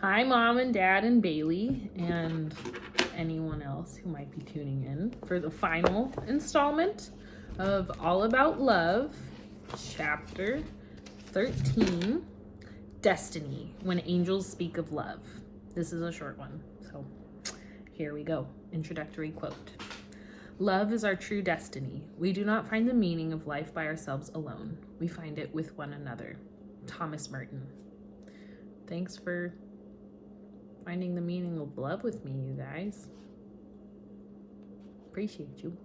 Hi, Mom and Dad and Bailey, and anyone else who might be tuning in for the final installment of All About Love, Chapter 13, Destiny, When Angels Speak of Love. This is a short one, so here we go. Introductory quote. Love is our true destiny. We do not find the meaning of life by ourselves alone. We find it with one another. Thomas Merton. Thanks for finding the meaning of love with me, you guys. Appreciate you.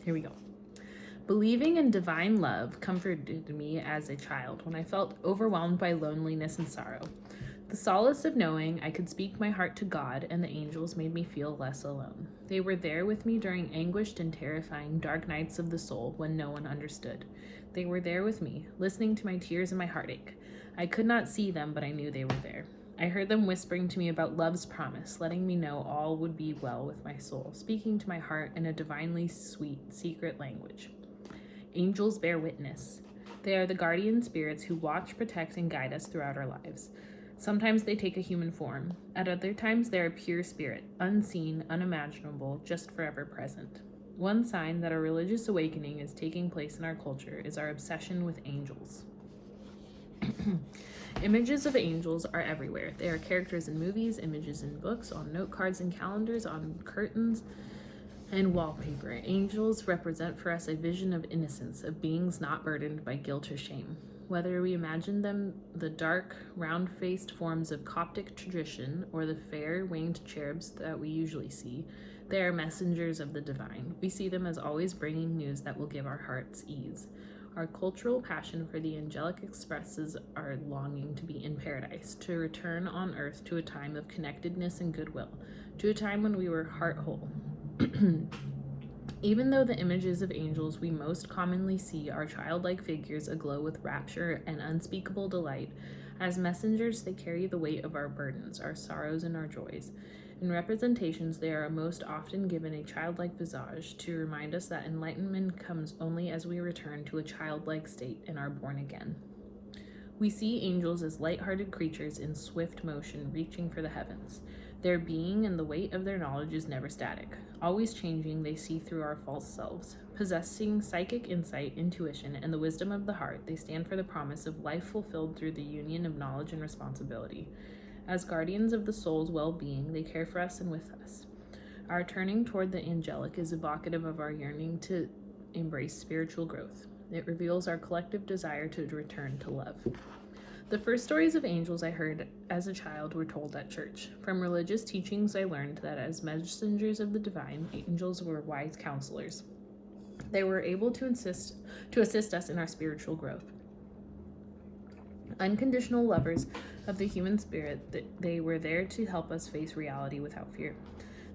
Here we go. Believing in divine love comforted me as a child when I felt overwhelmed by loneliness and sorrow. The solace of knowing I could speak my heart to God and the angels made me feel less alone. They were there with me during anguished and terrifying dark nights of the soul when no one understood. They were there with me, listening to my tears and my heartache. I could not see them, but I knew they were there. I heard them whispering to me about love's promise, letting me know all would be well with my soul, speaking to my heart in a divinely sweet, secret language. Angels bear witness. They are the guardian spirits who watch, protect, and guide us throughout our lives. Sometimes they take a human form. At other times, they are pure spirit, unseen, unimaginable, just forever present. One sign that a religious awakening is taking place in our culture is our obsession with angels. Images of angels are everywhere. They are characters in movies, images in books, on note cards and calendars, on curtains and wallpaper. Angels represent for us a vision of innocence, of beings not burdened by guilt or shame. Whether we imagine them the dark, round-faced forms of Coptic tradition or the fair, winged cherubs that we usually see, they are messengers of the divine. We see them as always bringing news that will give our hearts ease. Our cultural passion for the angelic expresses our longing to be in paradise, to return on earth to a time of connectedness and goodwill, to a time when we were heart whole. Even though the images of angels we most commonly see are childlike figures aglow with rapture and unspeakable delight, as messengers they carry the weight of our burdens, our sorrows, and our joys. In representations, they are most often given a childlike visage to remind us that enlightenment comes only as we return to a childlike state and are born again. We see angels as light-hearted creatures in swift motion, reaching for the heavens. Their being and the weight of their knowledge is never static. Always changing, they see through our false selves. Possessing psychic insight, intuition, and the wisdom of the heart, they stand for the promise of life fulfilled through the union of knowledge and responsibility. As guardians of the soul's well-being, they care for us and with us. Our turning toward the angelic is evocative of our yearning to embrace spiritual growth. It reveals our collective desire to return to love. The first stories of angels I heard as a child were told at church. From religious teachings, I learned that as messengers of the divine, angels were wise counselors. They were able to assist us in our spiritual growth. Unconditional lovers of the human spirit, they were there to help us face reality without fear.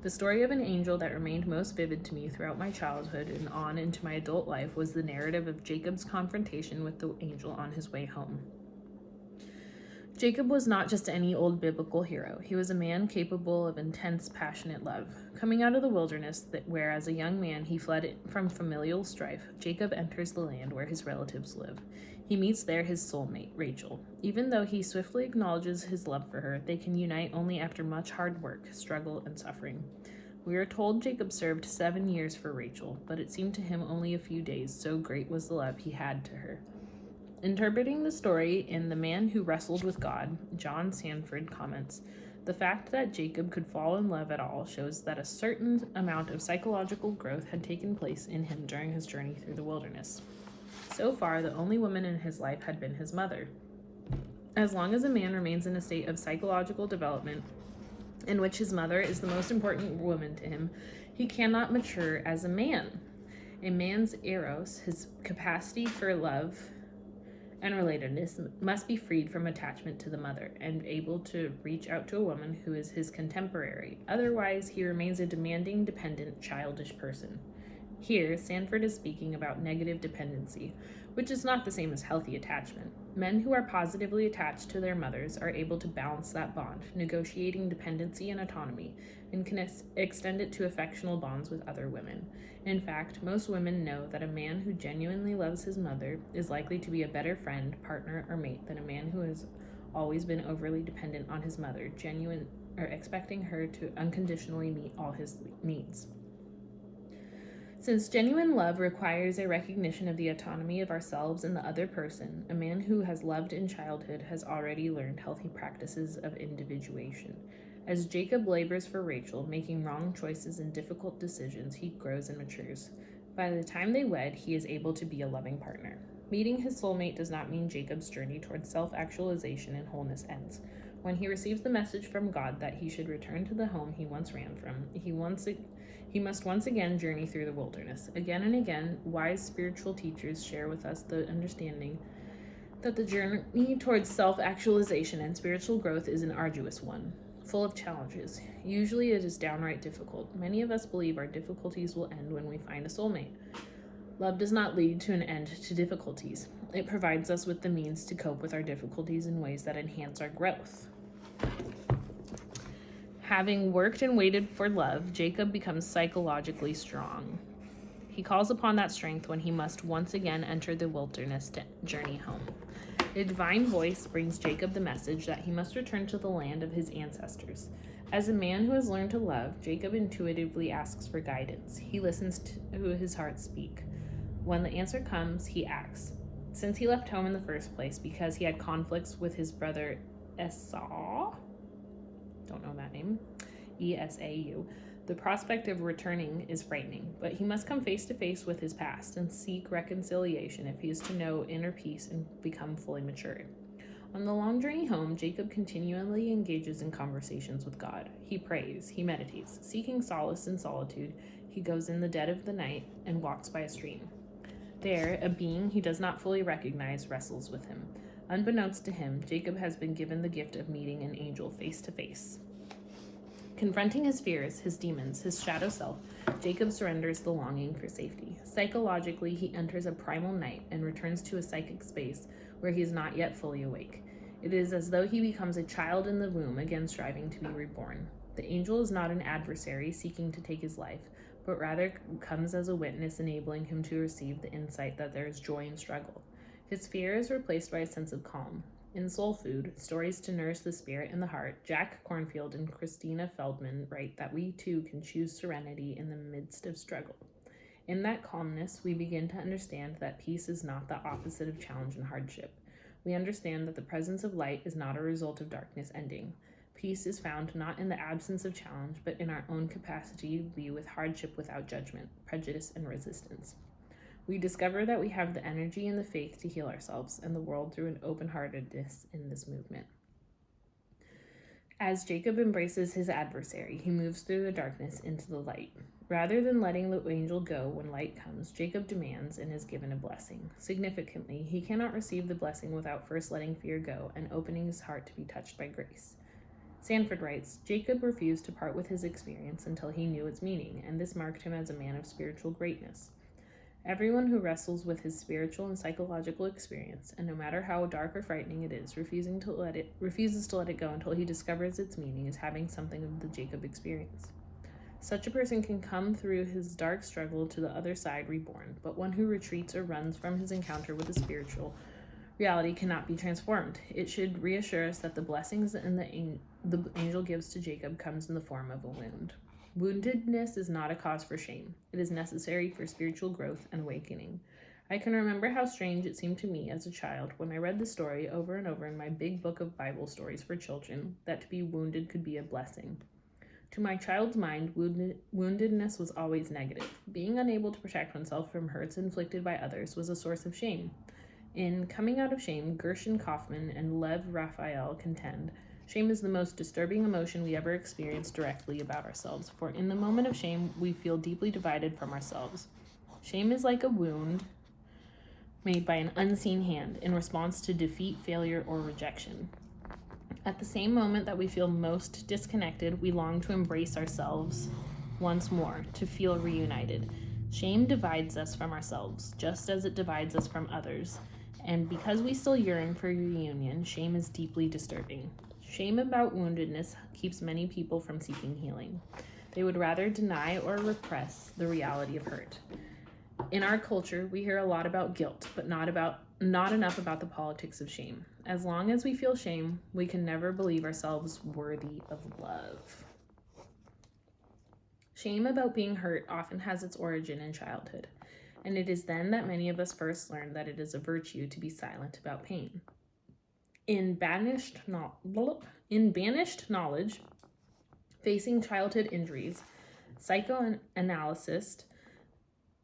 The story of an angel that remained most vivid to me throughout my childhood and on into my adult life was the narrative of Jacob's confrontation with the angel on his way home. Jacob was not just any old biblical hero. He was a man capable of intense, passionate love. Coming out of the wilderness, where as a young man he fled from familial strife, Jacob enters the land where his relatives live. He meets there his soulmate, Rachel. Even though he swiftly acknowledges his love for her, they can unite only after much hard work, struggle, and suffering. We are told Jacob served 7 years for Rachel, but it seemed to him only a few days, so great was the love he had to her. Interpreting the story in The Man Who Wrestled with God, John Sanford comments, "The fact that Jacob could fall in love at all shows that a certain amount of psychological growth had taken place in him during his journey through the wilderness. So far, the only woman in his life had been his mother. As long as a man remains in a state of psychological development in which his mother is the most important woman to him, he cannot mature as a man. A man's eros, his capacity for love and relatedness, must be freed from attachment to the mother and able to reach out to a woman who is his contemporary. Otherwise, he remains a demanding, dependent, childish person." Here, Sanford is speaking about negative dependency, which is not the same as healthy attachment. Men who are positively attached to their mothers are able to balance that bond, negotiating dependency and autonomy, and can extend it to affectional bonds with other women. In fact, most women know that a man who genuinely loves his mother is likely to be a better friend, partner, or mate than a man who has always been overly dependent on his mother, expecting her to unconditionally meet all his needs. Since genuine love requires a recognition of the autonomy of ourselves and the other person, a man who has loved in childhood has already learned healthy practices of individuation. As Jacob labors for Rachel, making wrong choices and difficult decisions, he grows and matures. By the time they wed, he is able to be a loving partner. Meeting his soulmate does not mean Jacob's journey towards self-actualization and wholeness ends. When he receives the message from God that he should return to the home he once ran from, he must once again journey through the wilderness. Again and again, wise spiritual teachers share with us the understanding that the journey towards self-actualization and spiritual growth is an arduous one, full of challenges. Usually it is downright difficult. Many of us believe our difficulties will end when we find a soulmate. Love does not lead to an end to difficulties. It provides us with the means to cope with our difficulties in ways that enhance our growth. Having worked and waited for love, Jacob becomes psychologically strong. He calls upon that strength when he must once again enter the wilderness to journey home. A divine voice brings Jacob the message that he must return to the land of his ancestors. As a man who has learned to love, Jacob intuitively asks for guidance. He listens to his heart speak. When the answer comes, he acts. Since he left home in the first place because he had conflicts with his brother Esau, don't know that name, Esau, the prospect of returning is frightening, but he must come face to face with his past and seek reconciliation if he is to know inner peace and become fully mature. On the long journey home, Jacob continually engages in conversations with God. He prays, he meditates. Seeking solace in solitude, he goes in the dead of the night and walks by a stream. There, a being he does not fully recognize wrestles with him. Unbeknownst to him, Jacob has been given the gift of meeting an angel face to face. Confronting his fears, his demons, his shadow self, Jacob surrenders the longing for safety. Psychologically, he enters a primal night and returns to a psychic space where he is not yet fully awake. It is as though he becomes a child in the womb, again striving to be reborn. The angel is not an adversary seeking to take his life, but rather comes as a witness, enabling him to receive the insight that there is joy in struggle. His fear is replaced by a sense of calm. In Soul Food, Stories to Nourish the Spirit and the Heart, Jack Kornfield and Christina Feldman write that we too can choose serenity in the midst of struggle. In that calmness, we begin to understand that peace is not the opposite of challenge and hardship. We understand that the presence of light is not a result of darkness ending. Peace is found not in the absence of challenge, but in our own capacity to be with hardship without judgment, prejudice, and resistance. We discover that we have the energy and the faith to heal ourselves and the world through an open-heartedness in this movement. As Jacob embraces his adversary, he moves through the darkness into the light. Rather than letting the angel go when light comes, Jacob demands and is given a blessing. Significantly, he cannot receive the blessing without first letting fear go and opening his heart to be touched by grace. Sanford writes, Jacob refused to part with his experience until he knew its meaning, and this marked him as a man of spiritual greatness. Everyone who wrestles with his spiritual and psychological experience, and no matter how dark or frightening it is, refuses to let it go until he discovers its meaning, is having something of the Jacob experience. Such a person can come through his dark struggle to the other side reborn, but one who retreats or runs from his encounter with the spiritual reality cannot be transformed. It should reassure us that the blessings and the angel gives to Jacob comes in the form of a wound. Woundedness is not a cause for shame. It is necessary for spiritual growth and awakening. I can remember how strange it seemed to me as a child when I read the story over and over in my big book of Bible stories for children that to be wounded could be a blessing. To my child's mind, woundedness was always negative. Being unable to protect oneself from hurts inflicted by others was a source of shame. In Coming Out of Shame, Gershon Kaufman and Lev Raphael contend, shame is the most disturbing emotion we ever experience directly about ourselves, for in the moment of shame, we feel deeply divided from ourselves. Shame is like a wound made by an unseen hand in response to defeat, failure, or rejection. At the same moment that we feel most disconnected, we long to embrace ourselves once more, to feel reunited. Shame divides us from ourselves, just as it divides us from others. And because we still yearn for reunion, shame is deeply disturbing. Shame about woundedness keeps many people from seeking healing. They would rather deny or repress the reality of hurt. In our culture, we hear a lot about guilt, but not not enough about the politics of shame. As long as we feel shame, we can never believe ourselves worthy of love. Shame about being hurt often has its origin in childhood, and it is then that many of us first learn that it is a virtue to be silent about pain. In banished knowledge, facing childhood injuries, psychoanalyst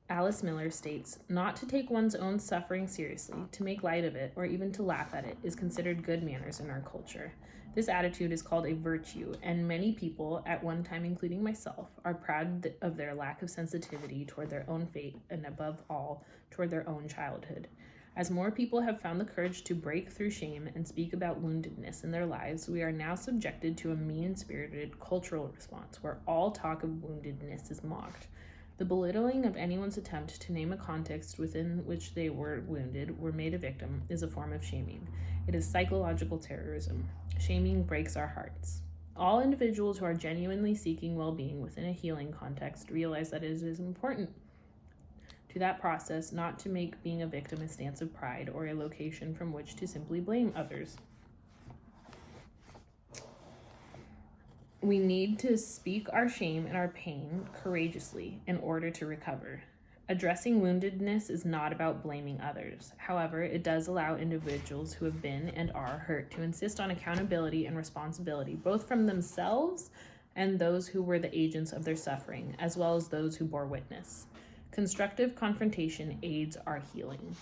Alice Miller states, not to take one's own suffering seriously, to make light of it, or even to laugh at it, is considered good manners in our culture. This attitude is called a virtue, and many people, at one time including myself, are proud of their lack of sensitivity toward their own fate, and above all, toward their own childhood. As more people have found the courage to break through shame and speak about woundedness in their lives, we are now subjected to a mean-spirited cultural response where all talk of woundedness is mocked. The belittling of anyone's attempt to name a context within which they were wounded or made a victim is a form of shaming. It is psychological terrorism. Shaming breaks our hearts. All individuals who are genuinely seeking well-being within a healing context realize that it is important to that process not to make being a victim a stance of pride or a location from which to simply blame others. We need to speak our shame and our pain courageously in order to recover. Addressing woundedness is not about blaming others. However, it does allow individuals who have been and are hurt to insist on accountability and responsibility, both from themselves and those who were the agents of their suffering, as well as those who bore witness. Constructive confrontation aids our healing.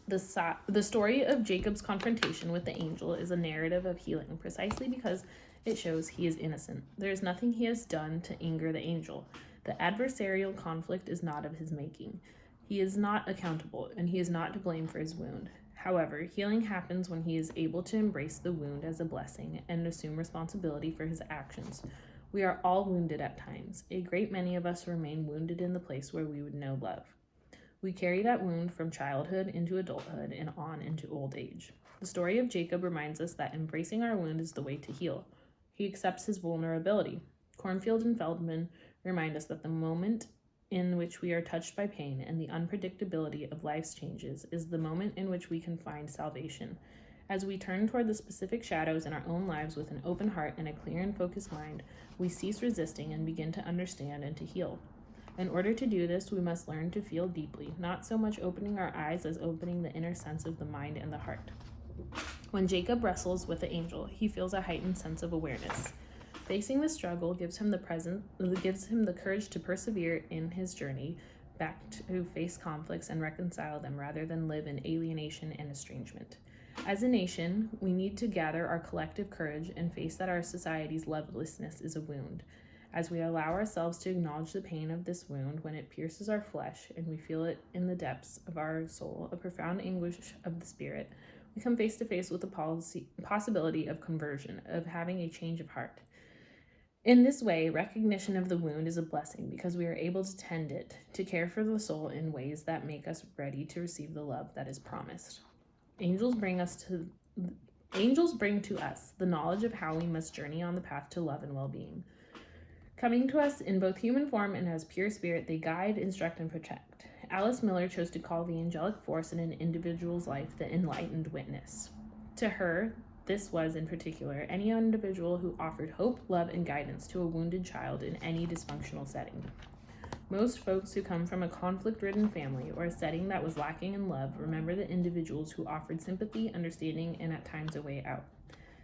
The story of Jacob's confrontation with the angel is a narrative of healing, precisely because it shows he is innocent. There is nothing he has done to anger the angel. The adversarial conflict is not of his making. He is not accountable, and he is not to blame for his wound. However, healing happens when he is able to embrace the wound as a blessing and assume responsibility for his actions. We are all wounded at times. A great many of us remain wounded in the place where we would know love. We carry that wound from childhood into adulthood and on into old age. The story of Jacob reminds us that embracing our wound is the way to heal. He accepts his vulnerability. Cornfield and Feldman remind us that the moment in which we are touched by pain and the unpredictability of life's changes is the moment in which we can find salvation. As we turn toward the specific shadows in our own lives with an open heart and a clear and focused mind, we cease resisting and begin to understand and to heal. In order to do this, we must learn to feel deeply, not so much opening our eyes as opening the inner sense of the mind and the heart. When Jacob wrestles with the angel, he feels a heightened sense of awareness. Facing the struggle gives him the courage to persevere in his journey back to face conflicts and reconcile them rather than live in alienation and estrangement. As a nation, we need to gather our collective courage and face that our society's lovelessness is a wound. As we allow ourselves to acknowledge the pain of this wound when it pierces our flesh and we feel it in the depths of our soul, a profound anguish of the spirit, we come face to face with the possibility of conversion, of having a change of heart. In this way, recognition of the wound is a blessing because we are able to tend it, to care for the soul in ways that make us ready to receive the love that is promised. Angels bring to us the knowledge of how we must journey on the path to love and well-being. Coming to us in both human form and as pure spirit, they guide, instruct, and protect. Alice Miller chose to call the angelic force in an individual's life the enlightened witness. To her, this was, in particular, any individual who offered hope, love, and guidance to a wounded child in any dysfunctional setting. Most folks who come from a conflict-ridden family or a setting that was lacking in love remember the individuals who offered sympathy, understanding, and at times a way out.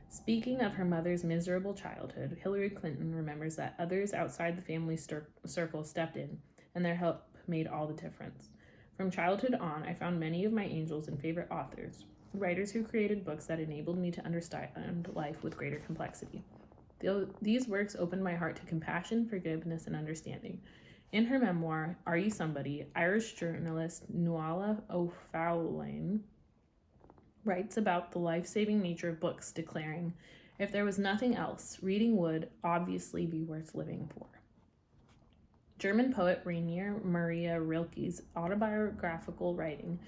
Speaking of her mother's miserable childhood, Hillary Clinton remembers that others outside the family circle stepped in, and their help made all the difference. From childhood on, I found many of my angels and favorite authors, writers who created books that enabled me to understand life with greater complexity. These works opened my heart to compassion, forgiveness, and understanding. In her memoir, Are You Somebody?, Irish journalist Nuala O'Fallon writes about the life-saving nature of books, declaring, "If there was nothing else, reading would obviously be worth living for." German poet Rainer Maria Rilke's autobiographical writing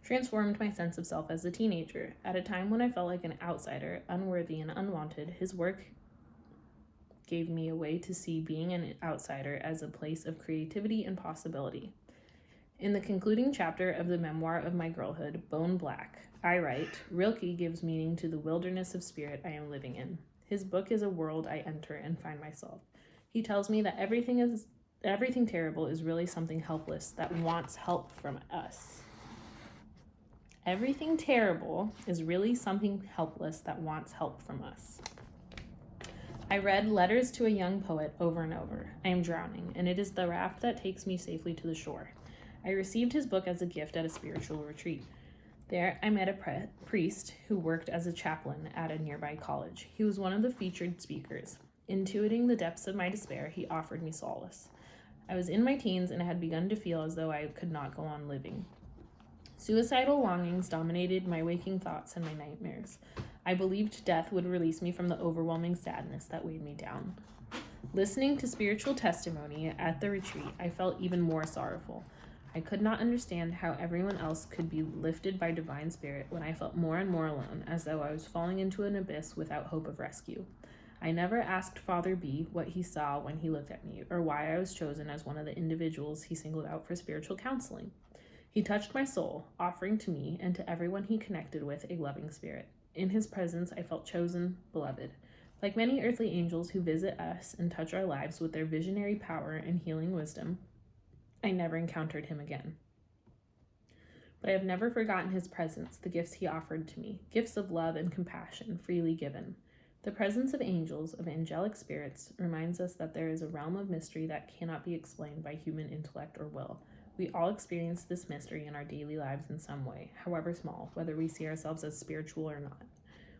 transformed my sense of self as a teenager. At a time when I felt like an outsider, unworthy and unwanted, his work gave me a way to see being an outsider as a place of creativity and possibility. In the concluding chapter of the memoir of my girlhood, Bone Black, I write, Rilke gives meaning to the wilderness of spirit I am living in. His book is a world I enter and find myself. He tells me that everything terrible is really something helpless that wants help from us. Everything terrible is really something helpless that wants help from us. I read Letters to a Young Poet over and over. I am drowning, and it is the raft that takes me safely to the shore. I received his book as a gift at a spiritual retreat. There, I met a priest who worked as a chaplain at a nearby college. He was one of the featured speakers. Intuiting the depths of my despair, he offered me solace. I was in my teens and had begun to feel as though I could not go on living. Suicidal longings dominated my waking thoughts and my nightmares. I believed death would release me from the overwhelming sadness that weighed me down. Listening to spiritual testimony at the retreat, I felt even more sorrowful. I could not understand how everyone else could be lifted by divine spirit when I felt more and more alone, as though I was falling into an abyss without hope of rescue. I never asked Father B what he saw when he looked at me, or why I was chosen as one of the individuals he singled out for spiritual counseling. He touched my soul, offering to me and to everyone he connected with a loving spirit. In his presence, I felt chosen, beloved. Like many earthly angels who visit us and touch our lives with their visionary power and healing wisdom, I never encountered him again. But I have never forgotten his presence, the gifts he offered to me, gifts of love and compassion freely given. The presence of angels, of angelic spirits, reminds us that there is a realm of mystery that cannot be explained by human intellect or will. We all experience this mystery in our daily lives in some way, however small, whether we see ourselves as spiritual or not.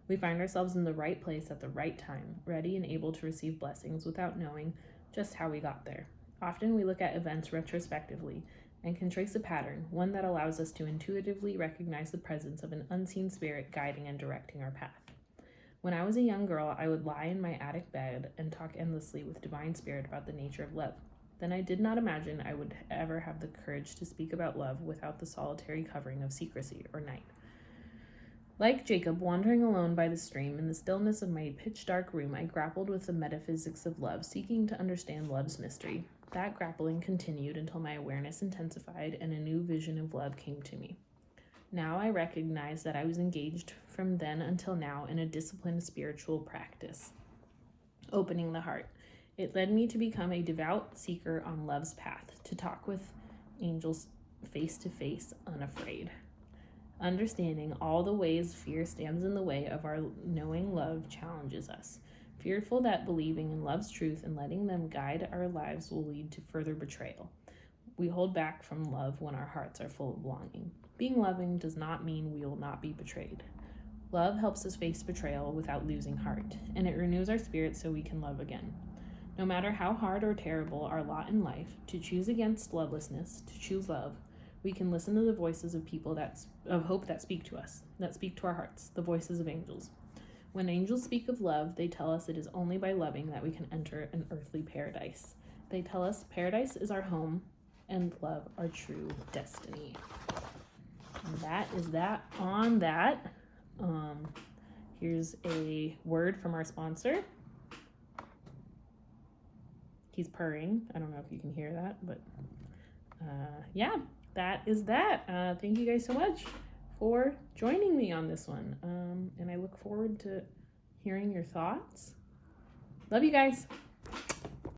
We find ourselves in the right place at the right time, ready and able to receive blessings without knowing just how we got there. Often we look at events retrospectively and can trace a pattern, one that allows us to intuitively recognize the presence of an unseen spirit guiding and directing our path. When I was a young girl, I would lie in my attic bed and talk endlessly with divine spirit about the nature of love. Then I did not imagine I would ever have the courage to speak about love without the solitary covering of secrecy or night. Like Jacob, wandering alone by the stream in the stillness of my pitch-dark room, I grappled with the metaphysics of love, seeking to understand love's mystery. That grappling continued until my awareness intensified and a new vision of love came to me. Now I recognize that I was engaged from then until now in a disciplined spiritual practice, opening the heart. It led me to become a devout seeker on love's path, to talk with angels face to face, unafraid. Understanding all the ways fear stands in the way of our knowing love challenges us. Fearful that believing in love's truth and letting them guide our lives will lead to further betrayal. We hold back from love when our hearts are full of longing. Being loving does not mean we will not be betrayed. Love helps us face betrayal without losing heart, and it renews our spirit so we can love again. No matter how hard or terrible our lot in life, to choose against lovelessness, to choose love, we can listen to the voices of people of hope that speak to us, that speak to our hearts, the voices of angels. When angels speak of love, they tell us it is only by loving that we can enter an earthly paradise. They tell us paradise is our home and love our true destiny. And that is that on that. Here's a word from our sponsor. He's purring. I don't know if you can hear that, but yeah, that is that. Thank you guys so much for joining me on this one. And I look forward to hearing your thoughts. Love you guys.